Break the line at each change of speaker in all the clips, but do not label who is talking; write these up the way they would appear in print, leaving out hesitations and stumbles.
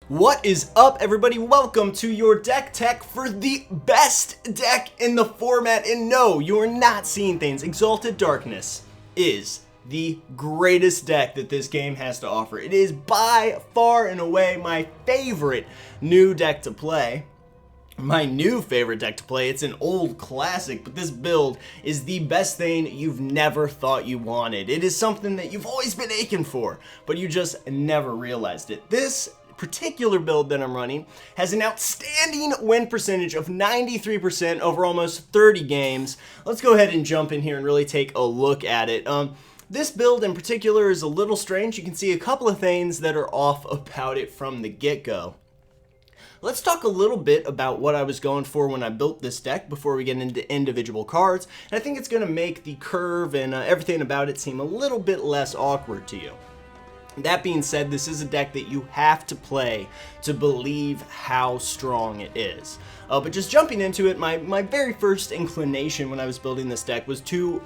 What is up, everybody? Welcome to your deck tech for the best deck in the format. And no, you are not seeing things. Exalted Darkness is the greatest deck that this game has to offer. It is by far and away my favorite new deck to play. My new favorite deck to play. It's an old classic, but this build is the best thing you've never thought you wanted. It is something that you've always been aching for, but you just never realized it. This particular build that I'm running has an outstanding win percentage of 93% over almost 30 games. Let's go ahead and jump in here and really take a look at it. This build in particular is a little strange. You can see a couple of things that are off about it from the get-go. Let's talk a little bit about what I was going for when I built this deck before we get into individual cards. And I think it's going to make the curve and everything about it seem a little bit less awkward to you. That being said, this is a deck that you have to play to believe how strong it is. But just jumping into it, my very first inclination when I was building this deck was to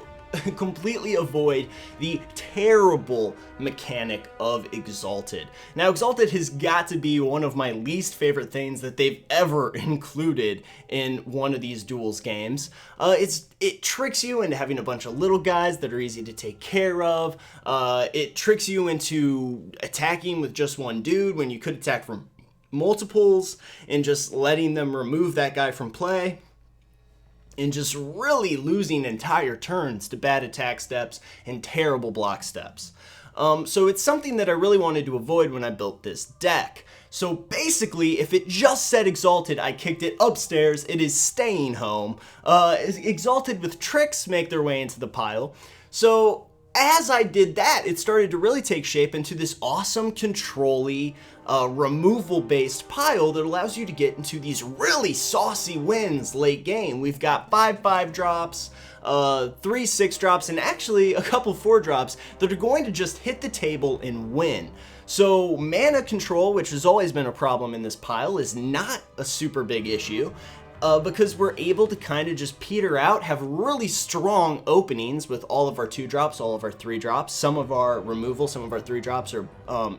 completely avoid the terrible mechanic of Exalted. Now, Exalted has got to be one of my least favorite things that they've ever included in one of these Duels games. It tricks you into having a bunch of little guys that are easy to take care of. It tricks you into attacking with just one dude when you could attack from multiples and just letting them remove that guy from play. And just really losing entire turns to bad attack steps and terrible block steps. So it's something that I really wanted to avoid when I built this deck. So basically, if it just said Exalted, I kicked it upstairs. It is staying home. Exalted with tricks make their way into the pile. So as I did that, it started to really take shape into this awesome control-y, removal-based pile that allows you to get into these really saucy wins late game. We've got 5/5 drops, 3 6 drops, and actually a couple 4 drops that are going to just hit the table and win. So mana control, which has always been a problem in this pile, is not a super big issue. Because we're able to kind of just peter out, have really strong openings with all of our 2 drops, all of our 3 drops. Some of our removal, some of our 3 drops are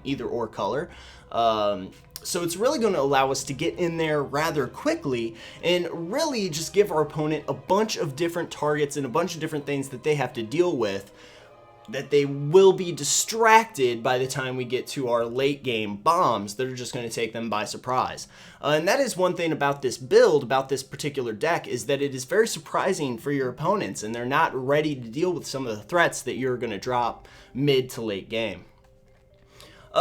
either or color. So it's really going to allow us to get in there rather quickly and really just give our opponent a bunch of different targets and a bunch of different things that they have to deal with, that they will be distracted by the time we get to our late game bombs that are just going to take them by surprise. And that is one thing about this build, about this particular deck, is that it is very surprising for your opponents and they're not ready to deal with some of the threats that you're going to drop mid to late game.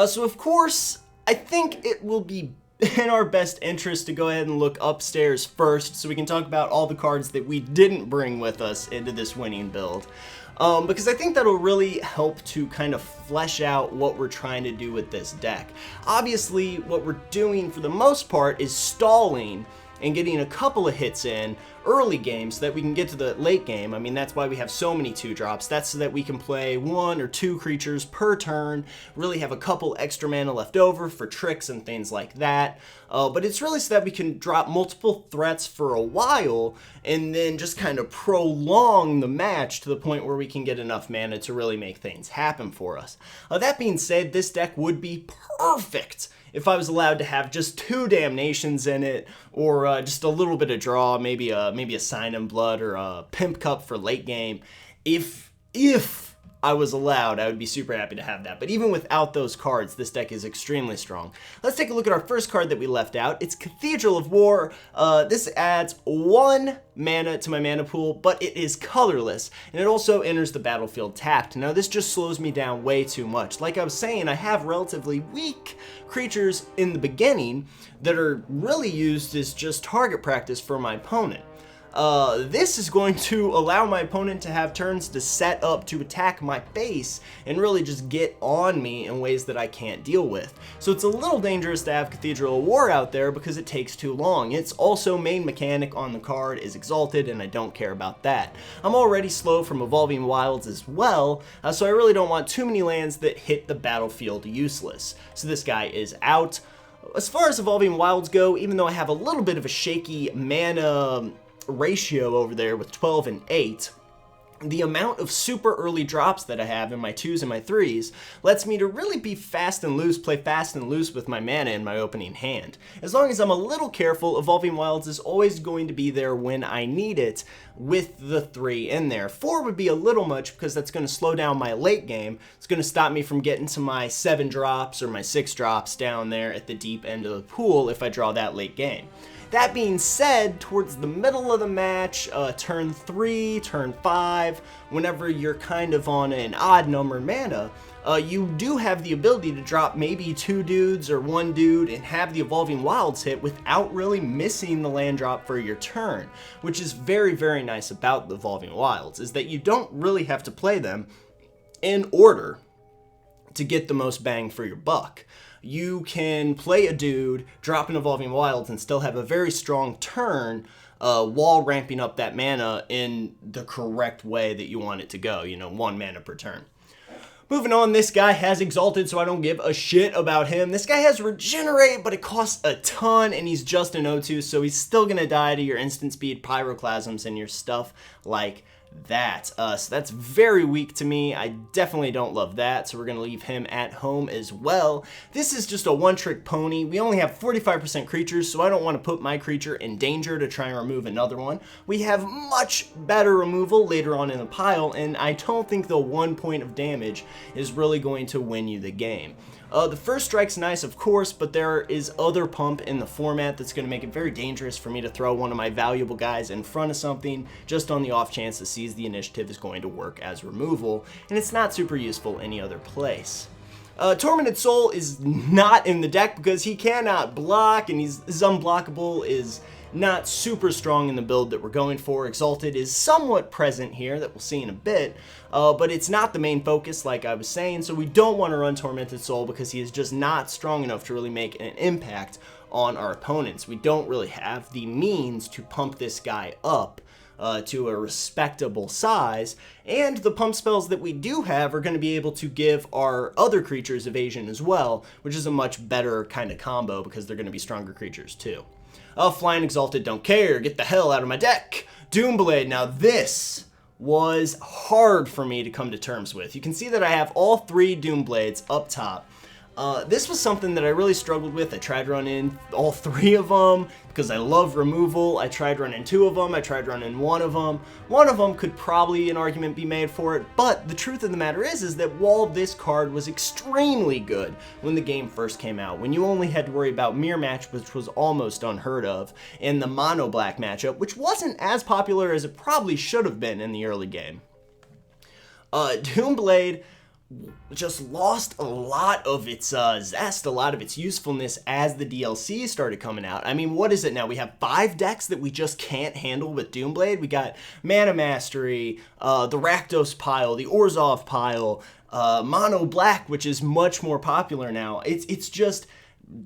So of course, I think it will be in our best interest to go ahead and look upstairs first so we can talk about all the cards that we didn't bring with us into this winning build. Because I think that'll really help to kind of flesh out what we're trying to do with this deck. Obviously, what we're doing for the most part is stalling and getting a couple of hits in early games so that we can get to the late game. I mean, that's why we have so many 2 drops. That's so that we can play 1 or 2 creatures per turn, really have a couple extra mana left over for tricks and things like that. But it's really so that we can drop multiple threats for a while and then just kind of prolong the match to the point where we can get enough mana to really make things happen for us. That being said, this deck would be perfect if I was allowed to have just 2 damnations in it, or just a little bit of draw, maybe a Sign in Blood or a Pimp Cup for late game. If I was allowed, I would be super happy to have that. But even without those cards, this deck is extremely strong. Let's take a look at our first card that we left out. It's Cathedral of War. This adds 1 mana to my mana pool, but it is colorless, and it also enters the battlefield tapped. Now, this just slows me down way too much. Like I was saying, I have relatively weak creatures in the beginning that are really used as just target practice for my opponent. This is going to allow my opponent to have turns to set up to attack my base and really just get on me in ways that I can't deal with. So it's a little dangerous to have Cathedral of War out there because it takes too long. Its also main mechanic on the card is Exalted, and I don't care about that. I'm already slow from Evolving Wilds as well, so I really don't want too many lands that hit the battlefield useless. So this guy is out. As far as Evolving Wilds go, even though I have a little bit of a shaky mana ratio over there with 12 and 8, the amount of super early drops that I have in my 2s and my 3s lets me to really be fast and loose, play fast and loose with my mana in my opening hand. As long as I'm a little careful, Evolving Wilds is always going to be there when I need it with the 3 in there. 4 would be a little much because that's going to slow down my late game. It's going to stop me from getting to my 7 drops or my 6 drops down there at the deep end of the pool if I draw that late game. That being said, towards the middle of the match, turn 3, turn 5, whenever you're kind of on an odd number mana, you do have the ability to drop maybe 2 dudes or 1 dude and have the Evolving Wilds hit without really missing the land drop for your turn, which is very, very nice about the Evolving Wilds, is that you don't really have to play them in order to get the most bang for your buck. You can play a dude, drop an Evolving Wilds, and still have a very strong turn while ramping up that mana in the correct way that you want it to go, 1 mana per turn. Moving on, this guy has Exalted, so I don't give a shit about him. This guy has Regenerate, but it costs a ton, and he's just an O2, so he's still going to die to your instant speed, Pyroclasms, and your stuff like that. So that's very weak to me. I definitely don't love that, so we're going to leave him at home as well. This is just a one-trick pony. We only have 45% creatures, so I don't want to put my creature in danger to try and remove another one. We have much better removal later on in the pile, and I don't think the 1 point of damage is really going to win you the game. The first strike's nice, of course, but there is other pump in the format that's going to make it very dangerous for me to throw one of my valuable guys in front of something just on the off chance that Seize the Initiative is going to work as removal, and it's not super useful any other place. Tormented Soul is not in the deck because he cannot block, and his unblockable is not super strong in the build that we're going for. Exalted is somewhat present here, that we'll see in a bit, but it's not the main focus like I was saying, so we don't want to run Tormented Soul because he is just not strong enough to really make an impact on our opponents. We don't really have the means to pump this guy up to a respectable size, and the pump spells that we do have are going to be able to give our other creatures evasion as well, which is a much better kind of combo because they're going to be stronger creatures too. Flying Exalted, don't care, get the hell out of my deck. Doomblade, now this was hard for me to come to terms with. You can see that I have all 3 Doomblades up top. This was something that I really struggled with. I tried running all 3 of them because I love removal. I tried running 2 of them. I tried running 1 of them. One of them could probably an argument be made for it, but the truth of the matter is that while this card was extremely good when the game first came out, when you only had to worry about Mirror Match, which was almost unheard of, and the Mono Black matchup, which wasn't as popular as it probably should have been in the early game, Doomblade just lost a lot of its zest, a lot of its usefulness as the DLC started coming out. I mean, what is it now? We have 5 decks that we just can't handle with Doomblade. We got Mana Mastery, the Rakdos pile, the Orzhov pile, Mono Black, which is much more popular now. It's just...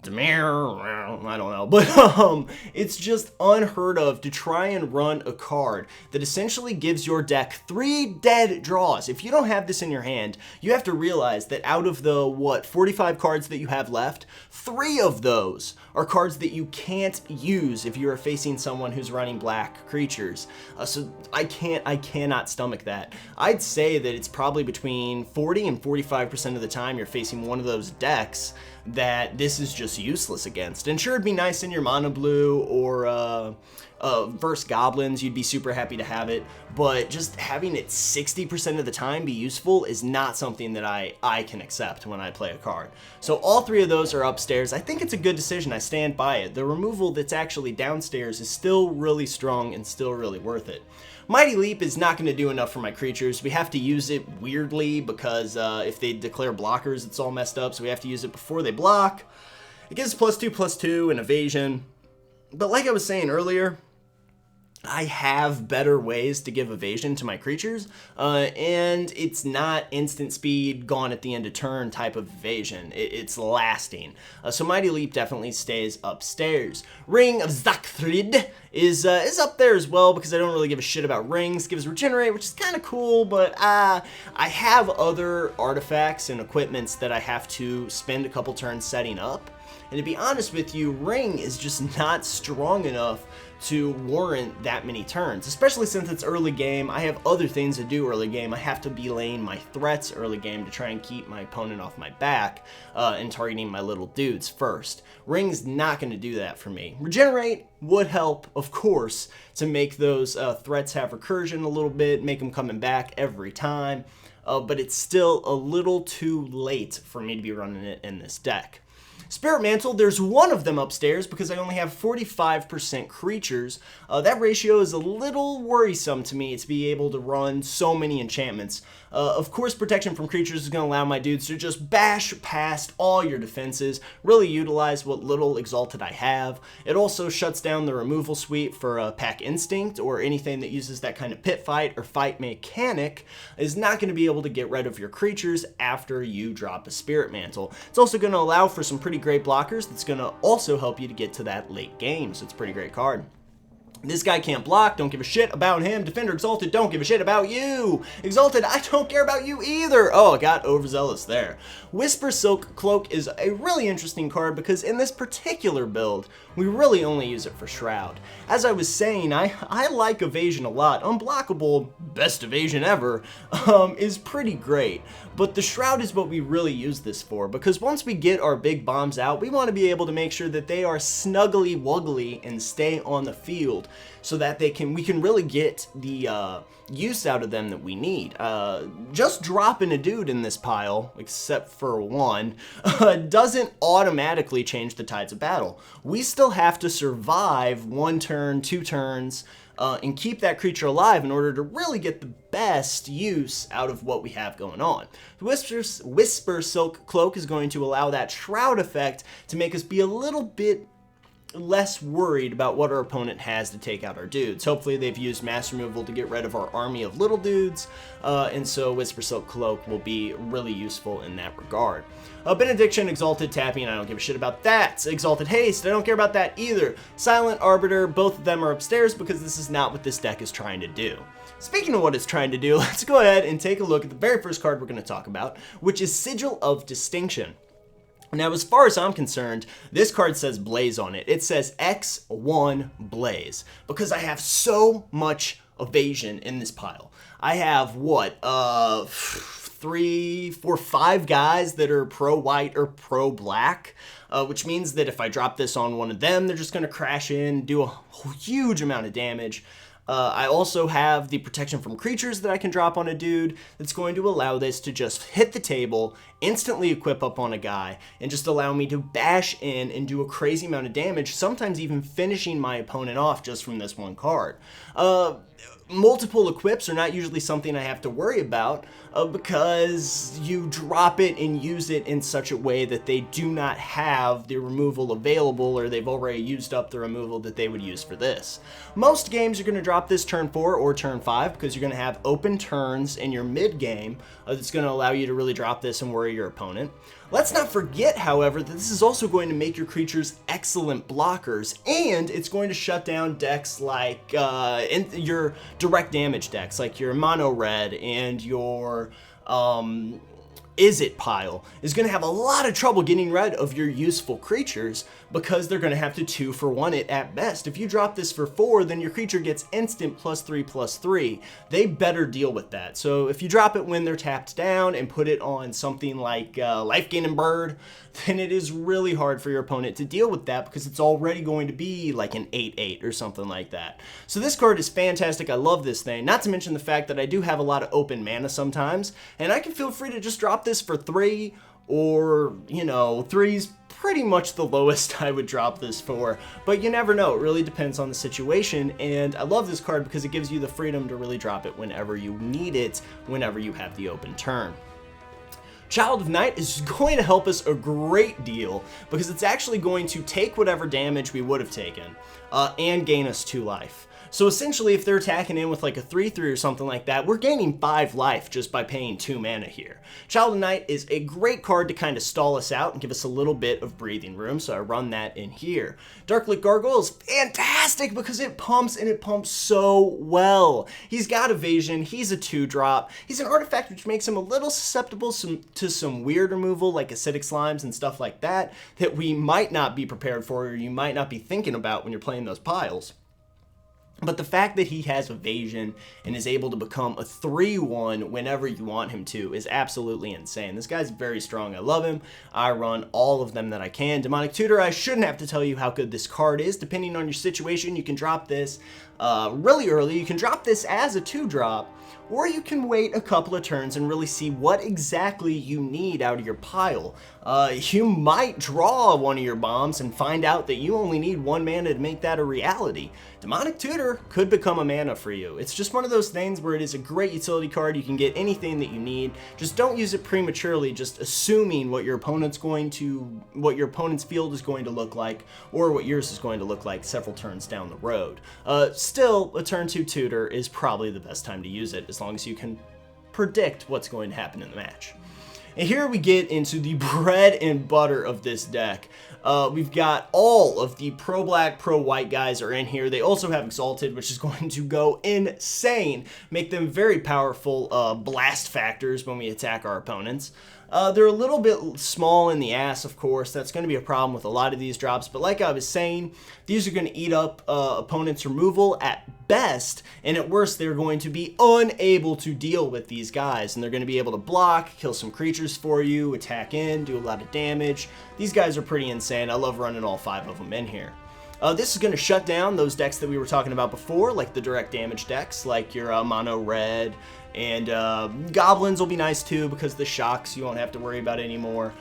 I don't know, but it's just unheard of to try and run a card that essentially gives your deck 3 dead draws. If you don't have this in your hand, you have to realize that out of the, 45 cards that you have left, 3 of those are cards that you can't use if you are facing someone who's running black creatures. So I cannot stomach that. I'd say that it's probably between 40 and 45% of the time you're facing one of those decks that this is just useless against. And sure, it'd be nice in your Mono Blue or versus Goblins, you'd be super happy to have it, but just having it 60% of the time be useful is not something that I can accept when I play a card. So all 3 of those are upstairs. I think it's a good decision. I stand by it. The removal that's actually downstairs is still really strong and still really worth it. Mighty Leap is not going to do enough for my creatures. We have to use it weirdly because if they declare blockers, it's all messed up, so we have to use it before they block. It gives +2/+2 and evasion. But like I was saying earlier, I have better ways to give evasion to my creatures, and it's not instant speed, gone at the end of turn type of evasion. It's lasting. So Mighty Leap definitely stays upstairs. Ring of Zakthrid is up there as well because I don't really give a shit about rings. Gives Regenerate, which is kind of cool, but I have other artifacts and equipments that I have to spend a couple turns setting up. and to be honest with you, Ring is just not strong enough to warrant that many turns, especially since it's early game. I have other things to do early game. I have to be laying my threats early game to try and keep my opponent off my back and targeting my little dudes first. Ring's not going to do that for me. Regenerate would help, of course, to make those threats have recursion a little bit, make them coming back every time, but it's still a little too late for me to be running it in this deck. Spirit Mantle, there's one of them upstairs because I only have 45% creatures. That ratio is a little worrisome to me to be able to run so many enchantments. Of course, protection from creatures is going to allow my dudes to just bash past all your defenses, really utilize what little Exalted I have. It also shuts down the removal suite for Pack Instinct, or anything that uses that kind of pit fight or fight mechanic is not going to be able to get rid of your creatures after you drop a Spirit Mantle. It's also going to allow for some pretty great blockers that's going to also help you to get to that late game, so it's a pretty great card. This guy can't block, don't give a shit about him. Defender Exalted, don't give a shit about you. Exalted, I don't care about you either. Oh, I got overzealous there. Whispersilk Cloak is a really interesting card because in this particular build, we really only use it for Shroud. As I was saying, I like evasion a lot. Unblockable, best evasion ever, is pretty great. But the Shroud is what we really use this for, because once we get our big bombs out, we want to be able to make sure that they are snuggly wuggly and stay on the field, so that we can really get the use out of them that we need. Just dropping a dude in this pile, except for one, doesn't automatically change the tides of battle. We still have to survive 1 turn, 2 turns, and keep that creature alive in order to really get the best use out of what we have going on. The Whispersilk Cloak is going to allow that Shroud effect to make us be a little bit less worried about what our opponent has to take out our dudes. Hopefully they've used mass removal to get rid of our army of little dudes, and so Whispersilk Cloak will be really useful in that regard. Benediction, Exalted Tapping, I don't give a shit about that. Exalted Haste, I don't care about that either. Silent Arbiter, both of them are upstairs because this is not what this deck is trying to do. Speaking of what it's trying to do, let's go ahead and take a look at the very first card we're going to talk about, which is Sigil of Distinction. Now, as far as I'm concerned, this card says Blaze on it. It says X1 Blaze, because I have so much evasion in this pile. I have, what, 3, 4, 5 guys that are pro-white or pro-black, which means that if I drop this on one of them, they're just going to crash in, do a huge amount of damage. I also have the protection from creatures that I can drop on a dude that's going to allow this to just hit the table, instantly equip up on a guy, and just allow me to bash in and do a crazy amount of damage, sometimes even finishing my opponent off just from this one card. Multiple equips are not usually something I have to worry about because you drop it and use it in such a way that they do not have the removal available, or they've already used up the removal that they would use for this. Most games you're going to drop this turn 4 or turn 5 because you're going to have open turns in your mid game that's going to allow you to really drop this and worry your opponent. Let's not forget, however, that this is also going to make your creatures excellent blockers, and it's going to shut down decks like your direct damage decks, like your mono red and your Is It pile is going to have a lot of trouble getting rid of your useful creatures because they're going to have to 2-for-1 it at best. If you drop this for 4, then your creature gets instant +3/+3. They better deal with that. So if you drop it when they're tapped down and put it on something like Life Gaining Bird, then it is really hard for your opponent to deal with that because it's already going to be like an 8/8 or something like that. So this card is fantastic. I love this thing. Not to mention the fact that I do have a lot of open mana sometimes, and I can feel free to just drop this for 3, or, you know, 3's pretty much the lowest I would drop this for, but you never know. It really depends on the situation, and I love this card because it gives you the freedom to really drop it whenever you need it, whenever you have the open turn. Child of Night is going to help us a great deal because it's actually going to take whatever damage we would have taken and gain us 2 life. So essentially, if they're attacking in with like a 3/3 or something like that, we're gaining 5 life just by paying 2 mana here. Child of Night is a great card to kind of stall us out and give us a little bit of breathing room, so I run that in here. Darklit Gargoyle is fantastic because it pumps, and it pumps so well. He's got evasion, he's a 2-drop, he's an artifact which makes him a little susceptible to some weird removal like acidic slimes and stuff like that we might not be prepared for or you might not be thinking about when you're playing those piles. But the fact that he has evasion and is able to become a 3/1 whenever you want him to is absolutely insane. This guy's very strong. I love him. I run all of them that I can. Demonic Tutor, I shouldn't have to tell you how good this card is. Depending on your situation, you can drop this really early. You can drop this as a 2-drop, or you can wait a couple of turns and really see what exactly you need out of your pile. You might draw one of your bombs and find out that you only need 1 mana to make that a reality. Demonic Tutor could become a mana for you. It's just one of those things where it is a great utility card. You can get anything that you need. Just don't use it prematurely, just assuming what your opponent's field is going to look like, or what yours is going to look like several turns down the road. Still, a turn 2 Tutor is probably the best time to use it, as long as you can predict what's going to happen in the match. And here we get into the bread and butter of this deck. We've got all of the pro-black, pro-white guys are in here. They also have Exalted, which is going to go insane, make them very powerful blast factors when we attack our opponents. They're a little bit small in the ass, of course. That's going to be a problem with a lot of these drops. But like I was saying, these are going to eat up opponents' removal at best. And at worst, they're going to be unable to deal with these guys. And they're going to be able to block, kill some creatures for you, attack in, do a lot of damage. These guys are pretty insane. I love running all 5 of them in here. This is going to shut down those decks that we were talking about before, like the direct damage decks, like your mono red, and goblins will be nice too because the shocks you won't have to worry about anymore.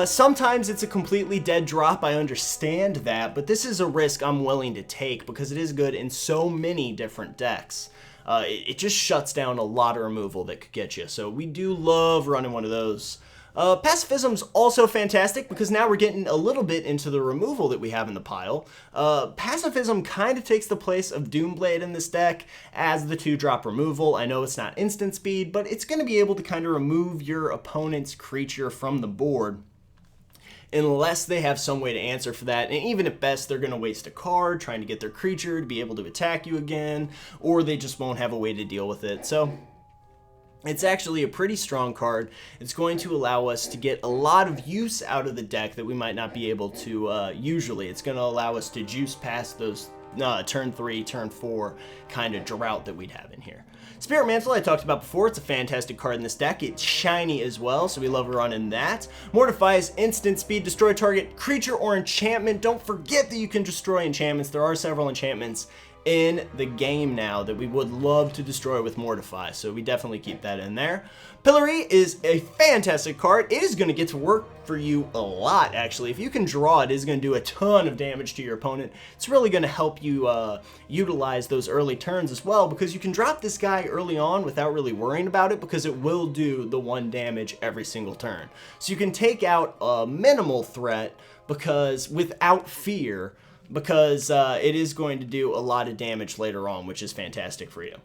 Sometimes it's a completely dead drop, I understand that, but this is a risk I'm willing to take because it is good in so many different decks. It just shuts down a lot of removal that could get you, so we do love running one of those. Pacifism's also fantastic because now we're getting a little bit into the removal that we have in the pile. Pacifism kind of takes the place of Doomblade in this deck as the 2-drop removal. I know it's not instant speed, but it's going to be able to kind of remove your opponent's creature from the board unless they have some way to answer for that. And even at best, they're going to waste a card trying to get their creature to be able to attack you again, or they just won't have a way to deal with it. So it's actually a pretty strong card. It's going to allow us to get a lot of use out of the deck that we might not be able to usually. It's going to allow us to juice past those turn 3, turn 4 kind of drought that we'd have in here. Spirit Mantle I talked about before. It's a fantastic card in this deck. It's shiny as well, so we love running that. Mortify is instant speed, destroy target creature or enchantment. Don't forget that you can destroy enchantments. There are several enchantments in the game now that we would love to destroy with Mortify, so we definitely keep that in there. Pillory is a fantastic card. It is going to get to work for you a lot, actually. If you can draw it, is going to do a ton of damage to your opponent. It's really going to help you utilize those early turns as well, because you can drop this guy early on without really worrying about it, because it will do the 1 damage every single turn. So you can take out a minimal threat because without fear, because it is going to do a lot of damage later on, which is fantastic for you.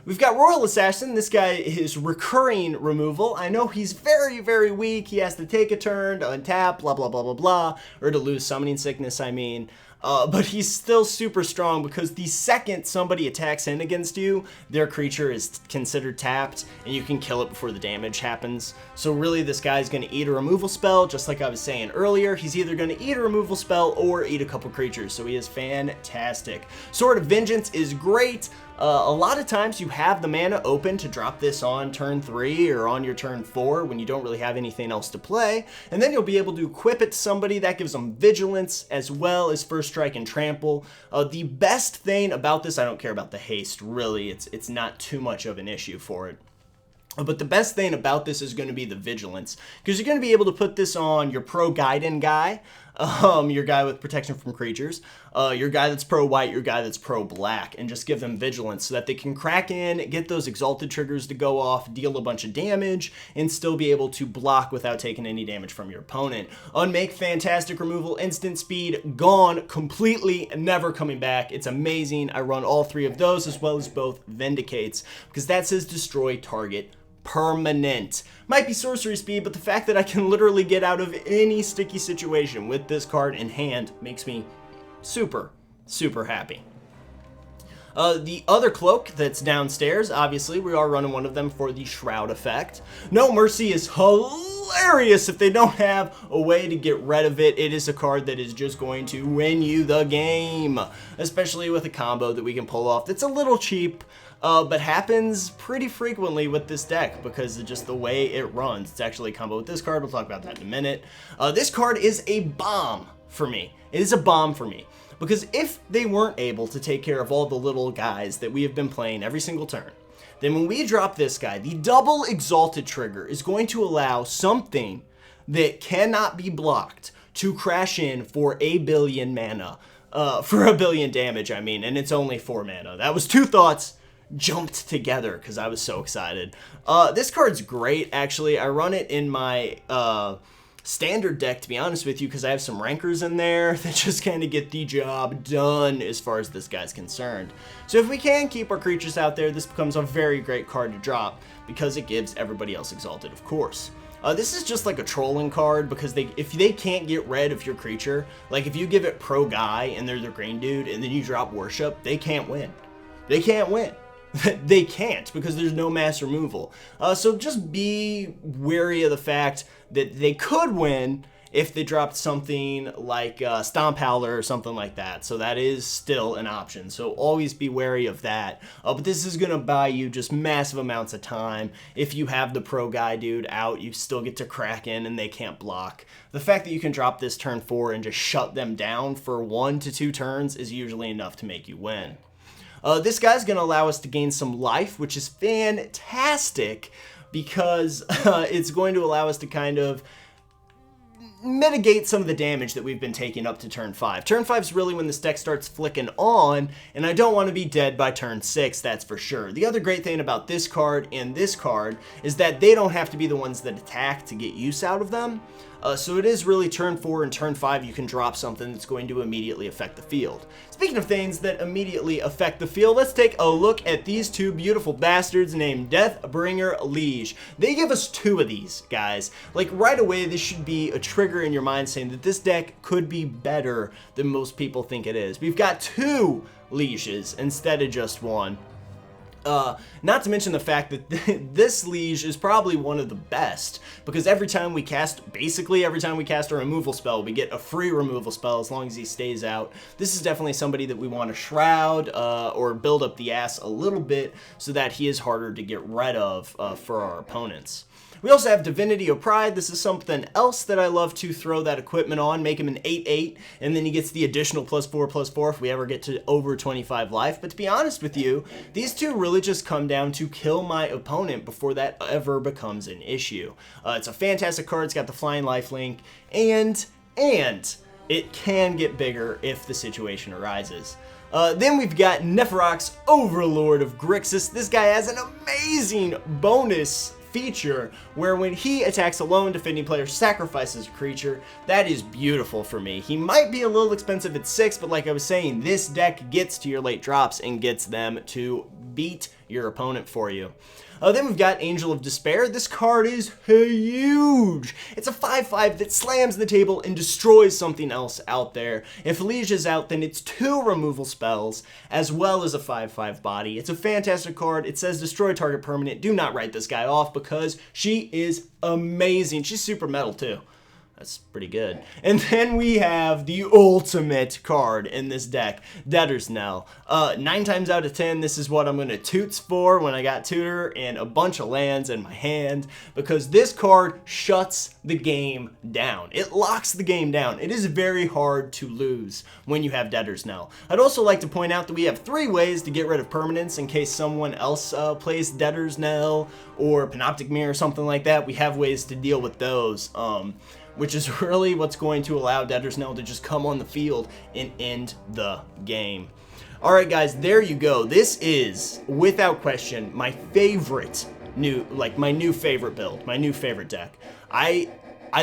We've got Royal Assassin. This guy is recurring removal. I know he's very, very weak. He has to take a turn to untap, blah, blah, blah, blah, blah, or to lose Summoning Sickness, I mean. But he's still super strong because the second somebody attacks in against you, their creature is considered tapped, and you can kill it before the damage happens. So really, this guy's going to eat a removal spell, just like I was saying earlier. He's either going to eat a removal spell or eat a couple creatures, so he is fantastic. Sword of Vengeance is great. A lot of times you have the mana open to drop this on turn 3 or on your turn 4 when you don't really have anything else to play, and then you'll be able to equip it to somebody. That gives them Vigilance as well as First Strike and Trample. The best thing about this, I don't care about the haste, really. It's not too much of an issue for it. But the best thing about this is going to be the Vigilance, because you're going to be able to put this on your Pro Gaiden guy, your guy with protection from creatures, your guy that's pro-white, your guy that's pro-black, and just give them vigilance so that they can crack in, get those Exalted triggers to go off, deal a bunch of damage, and still be able to block without taking any damage from your opponent. Unmake, fantastic removal, instant speed, gone completely, never coming back. It's amazing. I run all three of those as well as both Vindicates because that says destroy target permanent. Might be sorcery speed, but the fact that I can literally get out of any sticky situation with this card in hand makes me super happy. The other cloak that's downstairs, obviously, we are running one of them for the Shroud effect. No Mercy is hilarious if they don't have a way to get rid of it. It is a card that is just going to win you the game, especially with a combo that we can pull off that's a little cheap, but happens pretty frequently with this deck because of just the way it runs. It's actually a combo with this card. We'll talk about that in a minute. This card is a bomb for me. It is a bomb for me. Because if they weren't able to take care of all the little guys that we have been playing every single turn, then when we drop this guy, the double Exalted trigger is going to allow something that cannot be blocked to crash in for 1 billion mana. For 1 billion damage, I mean, and it's only 4 mana. That was two thoughts jumped together because I was so excited. This card's great, actually. I run it in my standard deck, to be honest with you, because I have some rankers in there that just kind of get the job done as far as this guy's concerned. So if we can keep our creatures out there, this becomes a very great card to drop because it gives everybody else Exalted, of course. This is just like a trolling card because if they can't get rid of your creature, like if you give it pro guy and they're the green dude and then you drop worship, they can't win. They can't win. They can't because there's no mass removal. So just be wary of the fact that they could win if they dropped something like Stomp Howler or something like that. So that is still an option. So always be wary of that. But this is going to buy you just massive amounts of time. If you have the pro guy dude out, you still get to crack in and they can't block. The fact that you can drop this turn 4 and just shut them down for 1 to 2 turns is usually enough to make you win. This guy's going to allow us to gain some life, which is fantastic because it's going to allow us to kind of mitigate some of the damage that we've been taking up to turn 5. Turn 5 is really when this deck starts flicking on, and I don't want to be dead by turn 6, that's for sure. The other great thing about this card and this card is that they don't have to be the ones that attack to get use out of them. So it is really turn 4 and turn 5 you can drop something that's going to immediately affect the field. Speaking of things that immediately affect the field, let's take a look at these two beautiful bastards named Deathbringer Liege. They give us 2 of these guys. Like right away, this should be a trigger in your mind saying that this deck could be better than most people think it is. We've got 2 Lieges instead of just 1. Not to mention the fact that this Liege is probably one of the best, because basically every time we cast a removal spell, we get a free removal spell as long as he stays out. This is definitely somebody that we want to shroud, or build up the ass a little bit so that he is harder to get rid of, for our opponents. We also have Divinity of Pride. This is something else that I love to throw that equipment on, make him an 8/8, and then he gets the additional +4/+4 if we ever get to over 25 life. But to be honest with you, these two really just come down to kill my opponent before that ever becomes an issue. It's a fantastic card. It's got the flying lifelink, and it can get bigger if the situation arises. Then we've got Nefarox, Overlord of Grixis. This guy has an amazing bonus feature where when he attacks alone, defending player sacrifices a creature. That is beautiful for me. He might be a little expensive at 6, but like I was saying, this deck gets to your late drops and gets them to beat your opponent for you. Then we've got Angel of Despair. This card is huge. It's a 5/5 that slams the table and destroys something else out there. If Liege is out, then it's 2 removal spells as well as a 5/5 body. It's a fantastic card. It says destroy target permanent. Do not write this guy off because she is amazing. She's super metal too. That's pretty good. And then we have the ultimate card in this deck, Debtors Knell. 9 times out of 10, this is what I'm going to toots for when I got Tutor and a bunch of lands in my hand, because this card shuts the game down. It locks the game down. It is very hard to lose when you have Debtors Knell. I'd also like to point out that we have 3 ways to get rid of permanents in case someone else plays Debtors Knell or Panoptic Mirror or something like that. We have ways to deal with those. which is really what's going to allow Debtors Knell to just come on the field and end the game. Alright guys, there you go. This is, without question, my favorite my new favorite build, my new favorite deck. I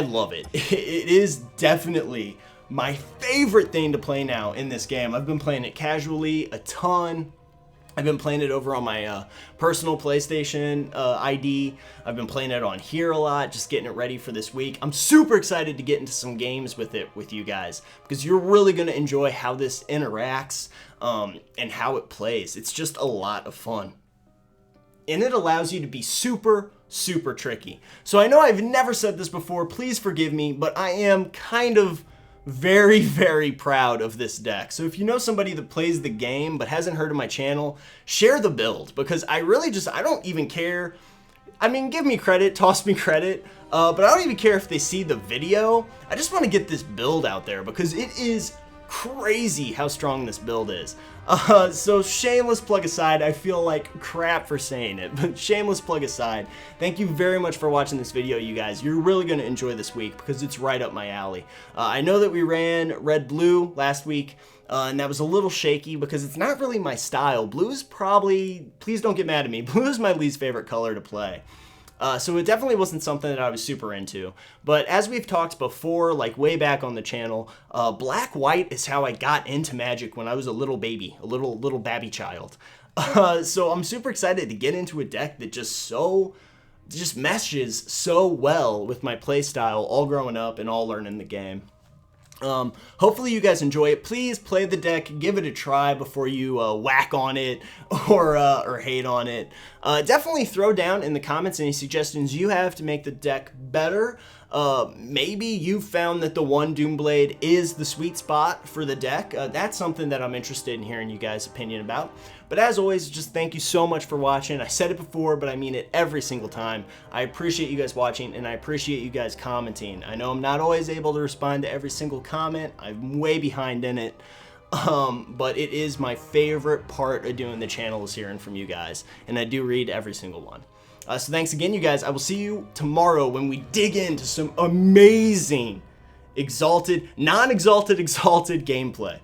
love it. It is definitely my favorite thing to play now in this game. I've been playing it casually a ton. I've been playing it over on my personal PlayStation ID. I've been playing it on here a lot, just getting it ready for this week. I'm super excited to get into some games with it with you guys, because you're really going to enjoy how this interacts and how it plays. It's just a lot of fun. And it allows you to be super, super tricky. So I know I've never said this before, please forgive me, but I am kind of very, very proud of this deck. So if you know somebody that plays the game but hasn't heard of my channel, share the build, because I don't even care. I mean, give me credit, toss me credit, but I don't even care if they see the video. I just want to get this build out there because it is crazy how strong this build is. So shameless plug aside, I feel like crap for saying it, but shameless plug aside, thank you very much for watching this video, you guys. You're really going to enjoy this week because it's right up my alley. I know that we ran red-blue last week, and that was a little shaky because it's not really my style. Blue is probably, please don't get mad at me, blue is my least favorite color to play. So it definitely wasn't something that I was super into. But as we've talked before, like way back on the channel, black-white is how I got into Magic when I was a little baby, a little babby child. So I'm super excited to get into a deck that just meshes so well with my playstyle all growing up and all learning the game. Hopefully you guys enjoy it. Please play the deck, give it a try before you whack on it or hate on it. Definitely throw down in the comments any suggestions you have to make the deck better. Maybe you found that the one Doomblade is the sweet spot for the deck. That's something that I'm interested in hearing you guys' opinion about. But as always, just thank you so much for watching. I said it before, but I mean it every single time. I appreciate you guys watching, and I appreciate you guys commenting. I know I'm not always able to respond to every single comment. I'm way behind in it. But it is my favorite part of doing the channel is hearing from you guys, and I do read every single one. So thanks again, you guys. I will see you tomorrow when we dig into some amazing Exalted, non-Exalted, Exalted gameplay.